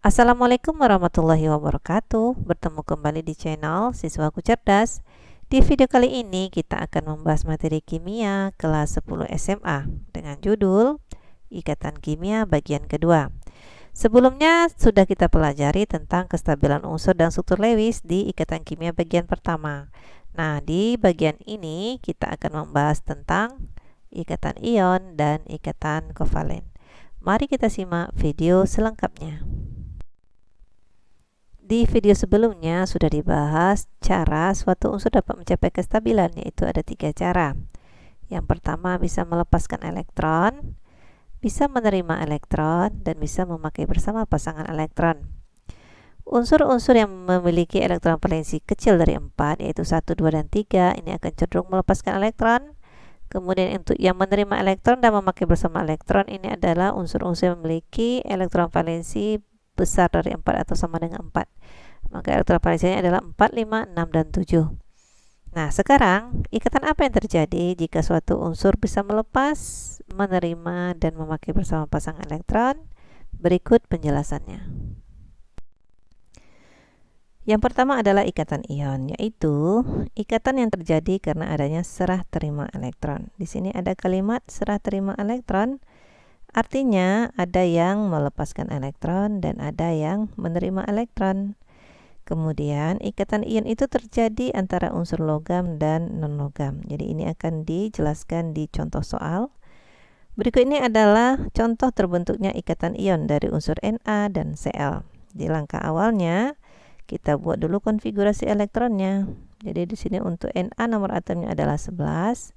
Assalamualaikum warahmatullahi wabarakatuh. Bertemu kembali di channel Siswaku Cerdas. Di video kali ini kita akan membahas materi kimia kelas 10 SMA dengan judul Ikatan Kimia bagian kedua. Sebelumnya sudah kita pelajari tentang kestabilan unsur dan struktur Lewis di ikatan kimia bagian pertama. Nah, di bagian ini kita akan membahas tentang ikatan ion dan ikatan kovalen. Mari kita simak video selengkapnya. Di video sebelumnya sudah dibahas cara suatu unsur dapat mencapai kestabilan, yaitu ada 3 cara. Yang pertama, bisa melepaskan elektron, bisa menerima elektron, dan bisa memakai bersama pasangan elektron. Unsur-unsur yang memiliki elektron valensi kecil dari 4, yaitu 1, 2, dan 3, ini akan cenderung melepaskan elektron. Kemudian untuk yang menerima elektron dan memakai bersama elektron, ini adalah unsur-unsur yang memiliki elektron valensi besar dari 4 atau sama dengan 4. Maka elektron valensinya adalah 4, 5, 6, dan 7. Nah, sekarang ikatan apa yang terjadi jika suatu unsur bisa melepas, menerima, dan memakai bersama pasangan elektron? Berikut penjelasannya. Yang pertama adalah ikatan ion, yaitu ikatan yang terjadi karena adanya serah terima elektron. Di sini ada kalimat serah terima elektron. Artinya ada yang melepaskan elektron dan ada yang menerima elektron. Kemudian ikatan ion itu terjadi antara unsur logam dan non-logam. Jadi ini akan dijelaskan di contoh soal. Berikut ini adalah contoh terbentuknya ikatan ion dari unsur Na dan Cl. Di langkah awalnya kita buat dulu konfigurasi elektronnya. Jadi di sini untuk Na nomor atomnya adalah 11.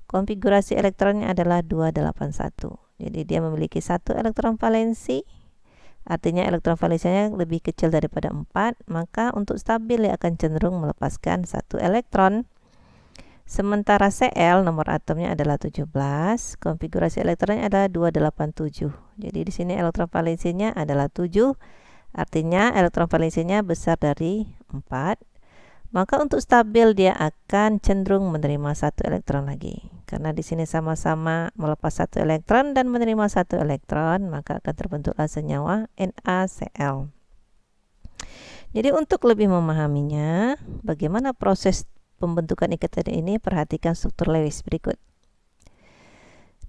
Konfigurasi elektronnya adalah 281. Jadi dia memiliki 1 elektron valensi, artinya elektron valensinya lebih kecil daripada 4, maka untuk stabil dia akan cenderung melepaskan 1 elektron. Sementara Cl nomor atomnya adalah 17, konfigurasi elektronnya adalah 287. Jadi di sini elektron valensinya adalah 7, artinya elektron valensinya besar dari 4. Maka untuk stabil dia akan cenderung menerima 1 elektron lagi. Karena di sini sama-sama melepas 1 elektron dan menerima 1 elektron, maka akan terbentuklah senyawa NaCl. Jadi untuk lebih memahaminya, bagaimana proses pembentukan ikatan ini, perhatikan struktur Lewis berikut.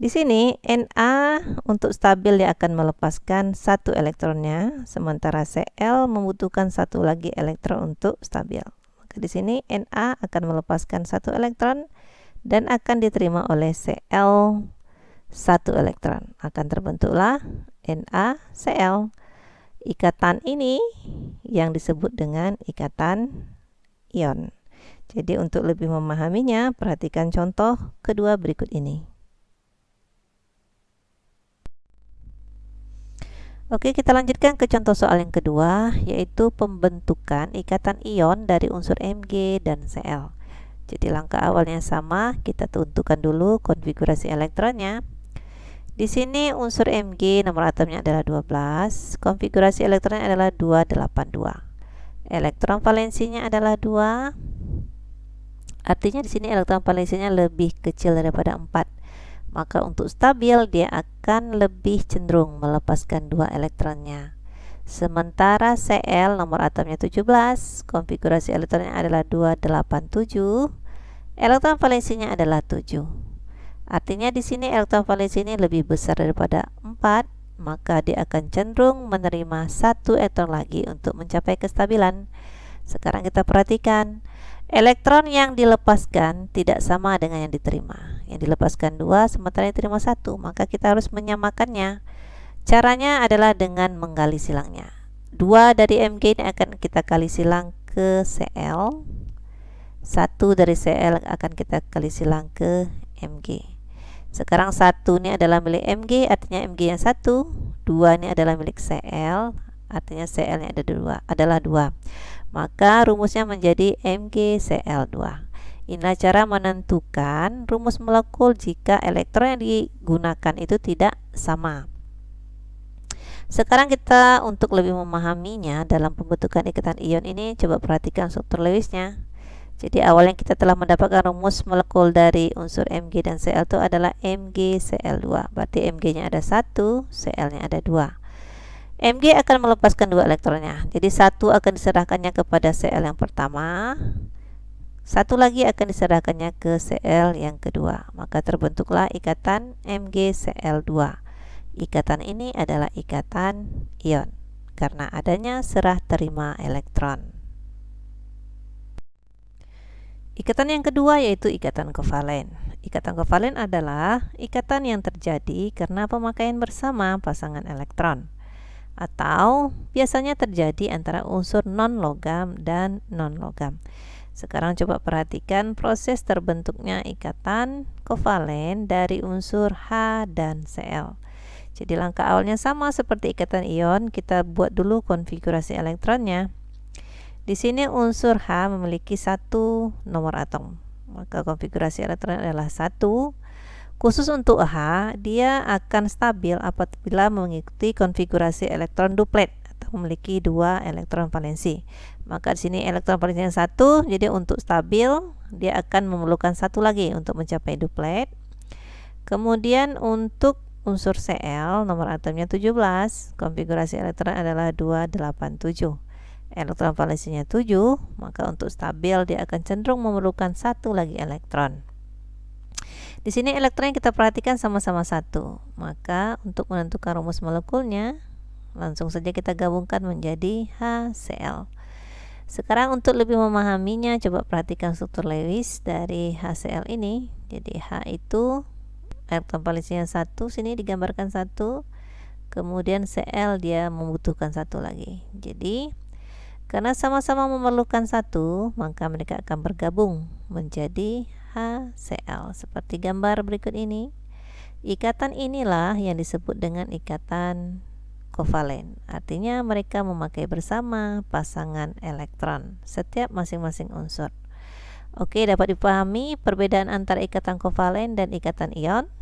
Di sini Na untuk stabil dia akan melepaskan 1 elektronnya, sementara Cl membutuhkan 1 lagi elektron untuk stabil. Di sini Na akan melepaskan 1 elektron dan akan diterima oleh Cl 1 elektron. Akan terbentuklah NaCl. Ikatan ini yang disebut dengan ikatan ion. Jadi untuk lebih memahaminya, perhatikan contoh kedua berikut ini. Oke, kita lanjutkan ke contoh soal yang kedua, yaitu pembentukan ikatan ion dari unsur Mg dan Cl. Jadi langkah awalnya sama, kita tentukan dulu konfigurasi elektronnya. Di sini unsur Mg nomor atomnya adalah 12, konfigurasi elektronnya adalah 282. Elektron valensinya adalah 2. Artinya di sini elektron valensinya lebih kecil daripada 4. Maka untuk stabil dia akan lebih cenderung melepaskan 2 elektronnya. Sementara Cl nomor atomnya 17, konfigurasi elektronnya adalah 287, elektron valensinya adalah 7. Artinya di sini elektron valensi ini lebih besar daripada 4, maka dia akan cenderung menerima 1 elektron lagi untuk mencapai kestabilan. Sekarang kita perhatikan, elektron yang dilepaskan tidak sama dengan yang diterima. Yang dilepaskan 2, sementara yang diterima 1, maka kita harus menyamakannya. Caranya adalah dengan menggali silangnya. 2 dari Mg ini akan kita kali silang ke Cl. 1 dari Cl akan kita kali silang ke Mg. Sekarang 1 ini adalah milik Mg, artinya Mg yang 1. 2 ini adalah milik Cl, artinya Cl nya adalah 2. Maka rumusnya menjadi MgCl2. Inilah cara menentukan rumus molekul jika elektron yang digunakan itu tidak sama. Sekarang kita untuk lebih memahaminya dalam pembentukan ikatan ion ini, coba perhatikan struktur Lewisnya. Jadi awalnya kita telah mendapatkan rumus molekul dari unsur Mg dan Cl itu adalah MgCl2. Berarti Mg-nya ada 1, Cl-nya ada 2. Mg akan melepaskan dua elektronnya. Jadi satu akan diserahkannya kepada Cl yang pertama, satu lagi akan diserahkannya ke Cl yang kedua. Maka terbentuklah ikatan MgCl2. Ikatan ini adalah ikatan ion karena adanya serah terima elektron. Ikatan yang kedua yaitu ikatan kovalen. Ikatan kovalen adalah ikatan yang terjadi karena pemakaian bersama pasangan elektron, atau biasanya terjadi antara unsur non-logam dan non-logam. Sekarang coba perhatikan proses terbentuknya ikatan kovalen dari unsur H dan Cl. Jadi langkah awalnya sama seperti ikatan ion, kita buat dulu konfigurasi elektronnya. Di sini unsur H memiliki satu nomor atom, maka konfigurasi elektron adalah 1. Khusus untuk H, dia akan stabil apabila mengikuti konfigurasi elektron duplet atau memiliki 2 elektron valensi. Maka di sini elektron valensinya 1, jadi untuk stabil dia akan memerlukan satu lagi untuk mencapai duplet. Kemudian untuk unsur Cl, nomor atomnya 17, konfigurasi elektron adalah 287. Elektron valensinya 7, maka untuk stabil dia akan cenderung memerlukan satu lagi elektron. Di sini elektron yang kita perhatikan sama-sama 1, maka untuk menentukan rumus molekulnya langsung saja kita gabungkan menjadi HCl. Sekarang untuk lebih memahaminya, coba perhatikan struktur Lewis dari HCl ini. Jadi H itu elektron valensinya 1, sini digambarkan 1, kemudian Cl dia membutuhkan satu lagi. Jadi karena sama-sama memerlukan 1, maka mereka akan bergabung menjadi HCl seperti gambar berikut ini. Ikatan inilah yang disebut dengan ikatan kovalen. Artinya mereka memakai bersama pasangan elektron setiap masing-masing unsur. Oke, dapat dipahami perbedaan antara ikatan kovalen dan ikatan ion?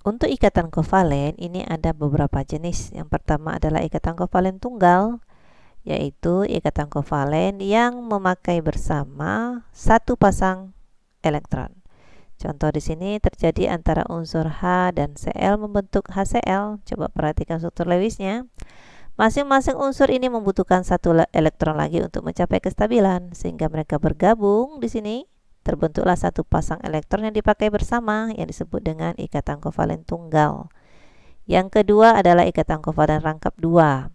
Untuk ikatan kovalen ini ada beberapa jenis. Yang pertama adalah ikatan kovalen tunggal, yaitu ikatan kovalen yang memakai bersama satu pasang elektron. Contoh di sini terjadi antara unsur H dan Cl membentuk HCl. Coba perhatikan struktur Lewisnya. Masing-masing unsur ini membutuhkan satu elektron lagi untuk mencapai kestabilan, sehingga mereka bergabung di sini. Terbentuklah satu pasang elektron yang dipakai bersama yang disebut dengan ikatan kovalen tunggal. Yang kedua adalah ikatan kovalen rangkap 2,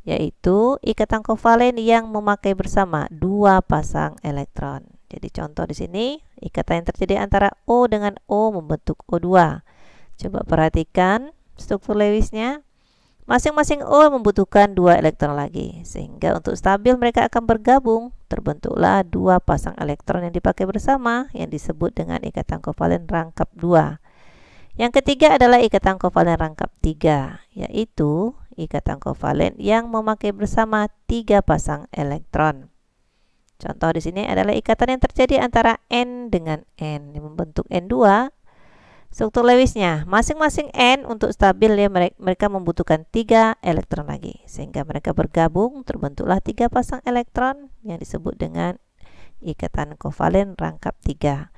yaitu ikatan kovalen yang memakai bersama dua pasang elektron. Jadi contoh di sini ikatan yang terjadi antara O dengan O membentuk O2. Coba perhatikan struktur Lewisnya. Masing-masing O membutuhkan 2 elektron lagi, sehingga untuk stabil mereka akan bergabung. Terbentuklah dua pasang elektron yang dipakai bersama yang disebut dengan ikatan kovalen rangkap 2. Yang ketiga adalah ikatan kovalen rangkap 3, yaitu ikatan kovalen yang memakai bersama 3 pasang elektron. Contoh di sini adalah ikatan yang terjadi antara N dengan N yang membentuk N2. Struktur Lewisnya, masing-masing N untuk stabil ya mereka membutuhkan 3 elektron lagi, sehingga mereka bergabung terbentuklah 3 pasang elektron yang disebut dengan ikatan kovalen rangkap 3.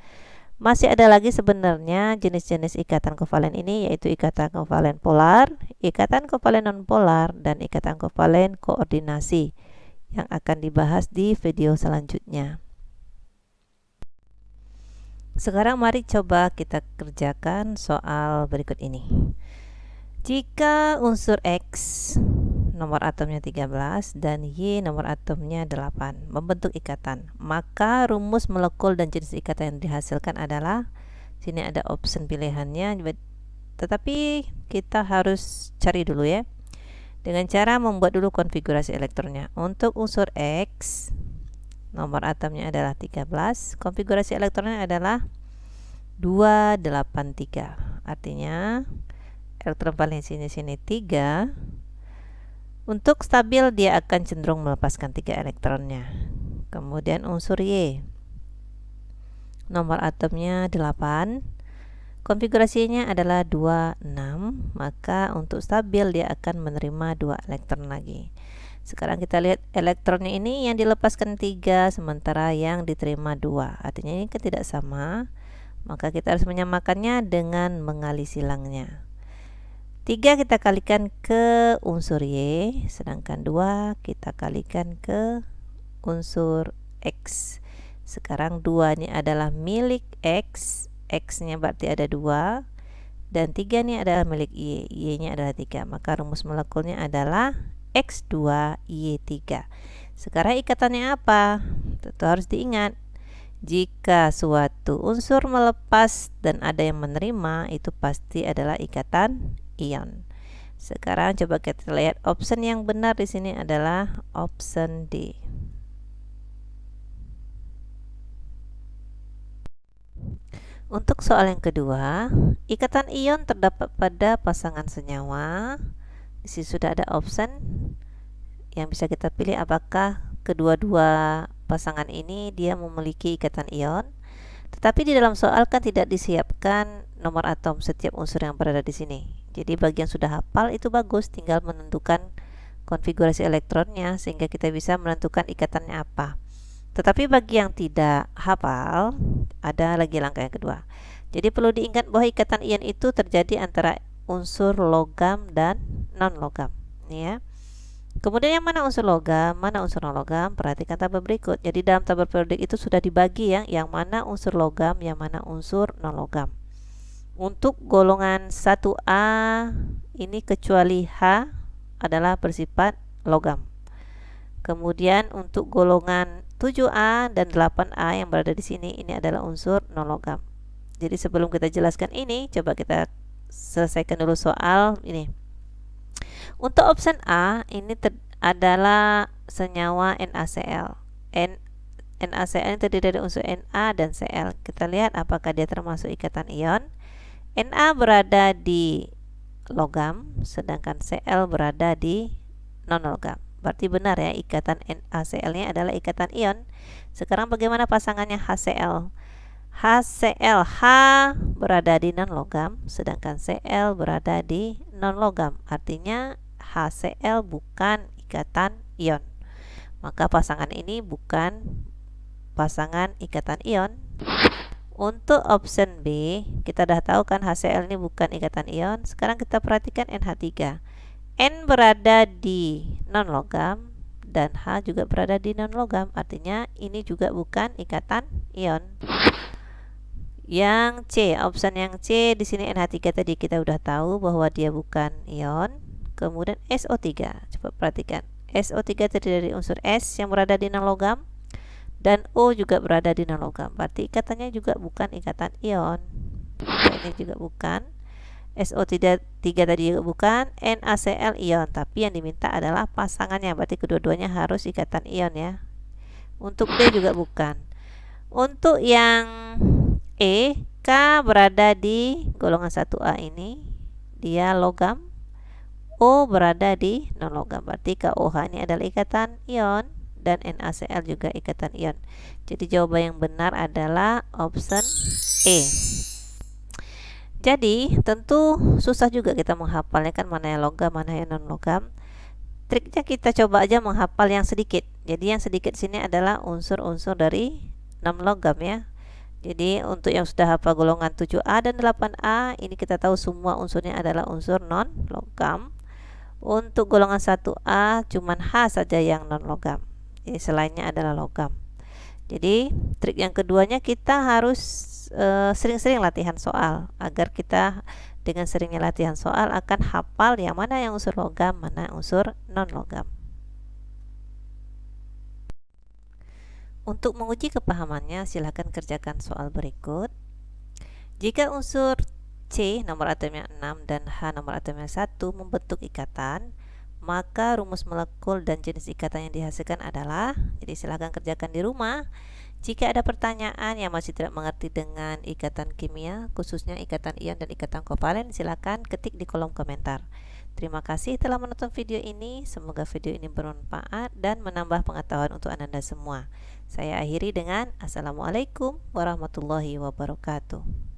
Masih ada lagi sebenarnya jenis-jenis ikatan kovalen ini, yaitu ikatan kovalen polar, ikatan kovalen nonpolar, dan ikatan kovalen koordinasi yang akan dibahas di video selanjutnya. Sekarang mari coba kita kerjakan soal berikut ini. Jika unsur X nomor atomnya 13 dan Y nomor atomnya 8 membentuk ikatan, maka rumus molekul dan jenis ikatan yang dihasilkan adalah, sini ada option pilihannya, tetapi kita harus cari dulu ya, dengan cara membuat dulu konfigurasi elektronnya. Untuk unsur X nomor atomnya adalah 13, konfigurasi elektronnya adalah 283. Artinya elektron valensinya sini 3. Untuk stabil dia akan cenderung melepaskan 3 elektronnya. Kemudian unsur Y nomor atomnya 8, konfigurasinya adalah 26, maka untuk stabil dia akan menerima 2 elektron lagi. Sekarang kita lihat elektronnya ini yang dilepaskan 3 sementara yang diterima 2. Artinya ini tidak sama, Maka kita harus menyamakannya dengan mengali silangnya. 3 kita kalikan ke unsur Y, sedangkan 2 kita kalikan ke unsur X. Sekarang 2 ini adalah milik X, X-nya berarti ada 2, dan 3 ini adalah milik Y, Y-nya adalah 3. Maka rumus molekulnya adalah X2, Y3. Sekarang ikatannya apa? Tentu harus diingat. Jika suatu unsur melepas dan ada yang menerima, itu pasti adalah ikatan ion. Sekarang coba kita lihat option yang benar di sini adalah option D. Untuk soal yang kedua, ikatan ion terdapat pada pasangan senyawa. Di sini sudah ada option yang bisa kita pilih apakah kedua-dua pasangan ini dia memiliki ikatan ion. Tetapi di dalam soal kan tidak disiapkan nomor atom setiap unsur yang berada di sini. Jadi bagi yang sudah hafal itu bagus, tinggal menentukan konfigurasi elektronnya sehingga kita bisa menentukan ikatannya apa. Tetapi bagi yang tidak hafal, ada lagi langkah yang kedua. Jadi perlu diingat bahwa ikatan ion itu terjadi antara unsur logam dan non-logam. Ini ya. Kemudian yang mana unsur logam, mana unsur non-logam? Perhatikan tabel berikut. Jadi dalam tabel periodik itu sudah dibagi yang mana unsur logam, yang mana unsur non-logam. Untuk golongan 1A ini kecuali H adalah bersifat logam. Kemudian untuk golongan 7A dan 8A yang berada di sini ini adalah unsur non-logam. Jadi sebelum kita jelaskan ini, coba kita selesaikan dulu soal ini. Untuk option A ini adalah senyawa NaCl. NaCl ini terdiri dari unsur Na dan Cl. Kita lihat apakah dia termasuk ikatan ion. Na berada di logam, sedangkan Cl berada di non-logam. Berarti benar ya, ikatan NaCl-nya adalah ikatan ion. Sekarang bagaimana pasangannya HCl? HCl, H berada di non-logam, sedangkan Cl berada di non-logam. Artinya HCl bukan ikatan ion. Maka pasangan ini bukan pasangan ikatan ion. Untuk option B, kita sudah tahu kan HCl ini bukan ikatan ion. Sekarang kita perhatikan NH3. N berada di non-logam dan H juga berada di non-logam. Artinya ini juga bukan ikatan ion. Yang C, option yang C di sini NH3 tadi kita udah tahu bahwa dia bukan ion. Kemudian SO3, coba perhatikan. SO3 terdiri dari unsur S yang berada di non-logam dan O juga berada di non-logam. Berarti ikatannya juga bukan ikatan ion. Ini juga bukan. SO3 tadi juga bukan. NaCl ion, tapi yang diminta adalah pasangannya. Berarti kedua-duanya harus ikatan ion ya. Untuk D juga bukan. Untuk yang E, K berada di golongan 1A ini, dia logam. O berada di non-logam, berarti KOH ini adalah ikatan ion dan NaCl juga ikatan ion. Jadi jawaban yang benar adalah option E. Jadi tentu susah juga kita menghafalnya kan, mana yang logam, mana yang non-logam. Triknya kita coba aja menghafal yang sedikit. Jadi yang sedikit sini adalah unsur-unsur dari non-logam ya. Jadi untuk yang sudah hafal golongan 7A dan 8A, ini kita tahu semua unsurnya adalah unsur non-logam. Untuk golongan 1A cuman H saja yang non-logam. Jadi selainnya adalah logam. Jadi trik yang keduanya kita harus sering-sering latihan soal agar kita dengan seringnya latihan soal akan hafal yang mana yang unsur logam, mana unsur non-logam. Untuk menguji kepahamannya, silahkan kerjakan soal berikut. Jika unsur C nomor atomnya 6 dan H nomor atomnya 1 membentuk ikatan, maka rumus molekul dan jenis ikatan yang dihasilkan adalah, jadi silahkan kerjakan di rumah. Jika ada pertanyaan yang masih tidak mengerti dengan ikatan kimia, khususnya ikatan ion dan ikatan kovalen, silahkan ketik di kolom komentar. Terima kasih telah menonton video ini. Semoga video ini bermanfaat dan menambah pengetahuan untuk Anda semua. Saya akhiri dengan Assalamualaikum warahmatullahi wabarakatuh.